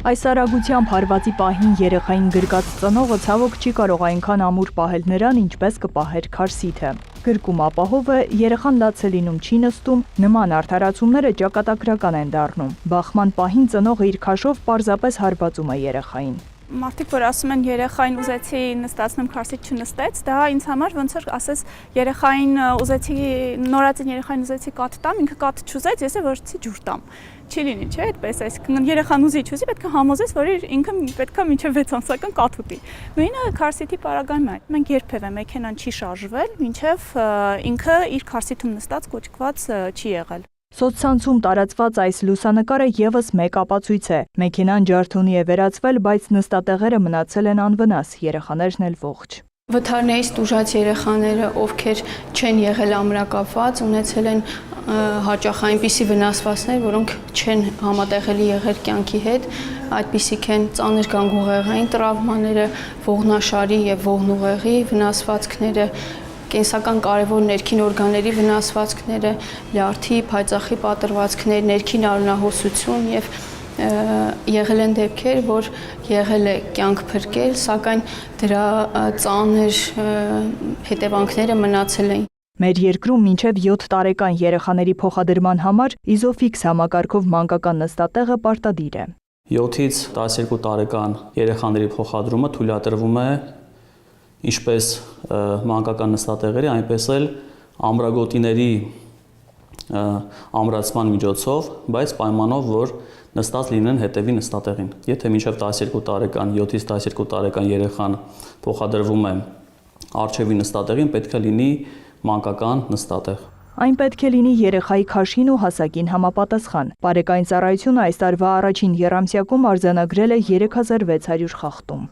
Այս արագությամբ հարվածի պահին երեխային գրկած ծնողը ցավոք չի կարող այնքան ամուր պահել նրան, ինչպես կպահեր քարսիթը։ Գրկում ապահովը երեխան լաց է լինում, չի նստում, նման արդարացումները ճակատագրական են դառնում։ Բախման պահին ծնողը իր քաշով պարզապես հարվածում է երեխային։ Մարդիկ, որ ասում են երեխային ուզեցի նստացնեմ, քարսիթ չնստեց, դա ինձ համար ոնց որ ասես երեխային ուզեցի, նորածին երեխային ուզեցի կաթ տամ, ինքը կաթ չուզեց, ես էլ որցի ջուր տամ։ Չի լինի, չէ՞, այդպես, այսինքն երեխան ուզի չուզի, պետք է համոզես, որ ինքը պետք է մինչև 6 ամսական կաթ ուտի։ Նույնը քարսիթի պարագայում է։ Մենք երբևէ մեքենան չի շարժվել, մինչև ինքը իր քարսիթում նստած կոչկված չի եղել։ Սոցցանցում տարածված այս լուսանկարը եւս մեկ ապացույց է։ Մեքենան ջարդունի է վերածվել, բայց նստատեղերը մնացել են անվնաս, երեխաներն էլ ողջ։ Վթարներից տուժած երեխաները, ովքեր չեն եղել ամրակապված, ունեցել են հաճախ այնպիսի վնասվածքներ, որոնք չեն համատեղելի եղել կյանքի հետ, այդպիսիք են ծանր գանգուղեղային տրավմաները, ողնաշարի եւ ողնուղեղի վնասվածքները, կենսական կարևոր ներքին օրգանների վնասվածքները, լյարդի, փայծախի պատրվածքներ, ներքին արյունահոսություն եւ եղել են դեպքեր, որ եղել է կյանք փրկել, սակայն դրա ծանր հետևանքները մնացել են։ Մեր երկրում մինչև 7 տարեկան երեխաների փոխադրման համար Isofix համակարգով մանկական նստատեղը պարտադիր է։ 7-ից 12 տարեկան երեխաների փոխադրումը թույլատրվում է ինչպես մանկական նստատեղերի, այնպես էլ ամրագոտիների ամրացման միջոցով, բայց պայմանով, որ նստած լինեն հետևի նստատեղին։ Եթե մինչև 12 տարեկան, 7-ից 12 տարեկան երեխան փոխադրվում է առջևի նստատեղին, պետք է լինի մանկական նստատեղ։ Այն պետք է լինի երեխայի քաշին ու հասակին համապատասխան։ Բարեկային ծառայությունը այս տարվա առաջին եռամսյակում արձանագրել է 3600 խախտում։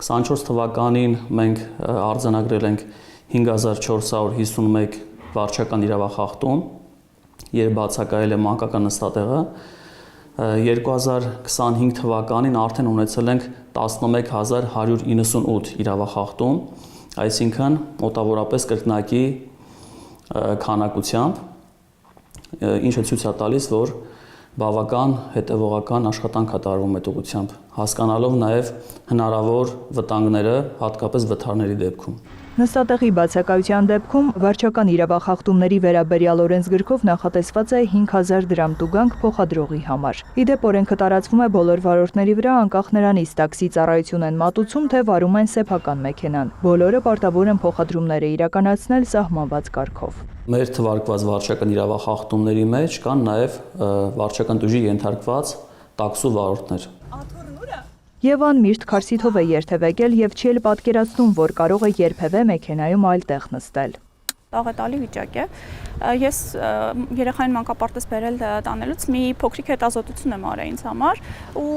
24 թվականին մենք արձանագրել ենք 5451 վարչական իրավախախտում, երբ բացակայել է մանկական նստատեղը, 2025 թվականին արդեն ունեցել ենք 11198 իրավախախտում, այսինքն մոտավորապես կրկնակի քանակությամբ, ինչը ցույց է տալիս, որ բավական հետևողական աշխատանք է տարվում այդ ուղղությամբ, հասկանալով նաև հնարավոր վտանգները, հատկապես վթարների դեպքում։ Նստատեղի բացակայության դեպքում վարչական իրավախախտումների վերաբերյալ օրենսգրքով նախատեսված է 5000 դրամ տուգանք փոխադրողի համար։ Իդեպ օրենքը տարածվում է բոլոր վարորդների վրա, անկախ նրանից տաքսի ծառայություն են մատուցում, թե վարում են սեփական մեքենան։ Բոլորը պարտավոր են փոխադրումները իրականացնել սահմանված կարգով։ Մեր թվարկված վարչական իրավախախտումների մեջ կան նաև վարչական տուժի ենթարկված տաքսու վարորդներ։ Եվան միշտ քարսիթով է երթևեկել եւ չի էլ պատկերացնում, որ կարող է երբևէ մեքենայում այլ տեղ նստել։ Տաղետալի վիճակ է։ Ես երեխային մանկապարտեզ բերել տանելուց մի փոքրիկ հետազոտություն եմ արել ինձ համար ու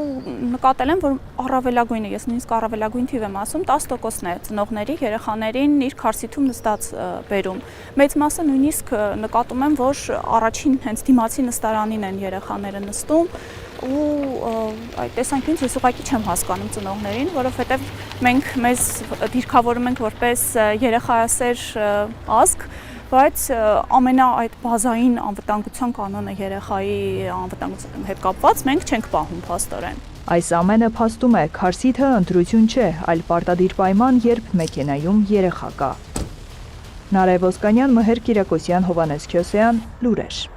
նկատել եմ, որ առավելագույնը, ես նույնիսկ առավելագույն թիվ եմ ասում, 10%-ն է ծնողների երեխաներին իր քարսիթում նստած բերում։ Մեծ մասը նույնիսկ նկատում եմ, որ առաջին հենց դիմացի նստարանին են երեխաները նստում ու այդ տեսանկյունից ես ուղղակի չեմ հասկանում ծնողներին, որովհետև մենք մեզ դիրքավորում ենք որպես երեխայասեր ազգ, բայց ամենա այդ բազային անվտանգության կանոնը երեխայի անվտանգության հետ կապված մենք չենք պահում փաստորեն։ Այս ամենը փաստում է, քարսիթը ընտրություն չէ, այլ պարտադիր պայման, երբ մեքենայում երեխա կա։ Նարեկ Ոսկանյան, Մհեր Կիրակոսյան, Հովհաննես Քյոսեյան, լուրեր։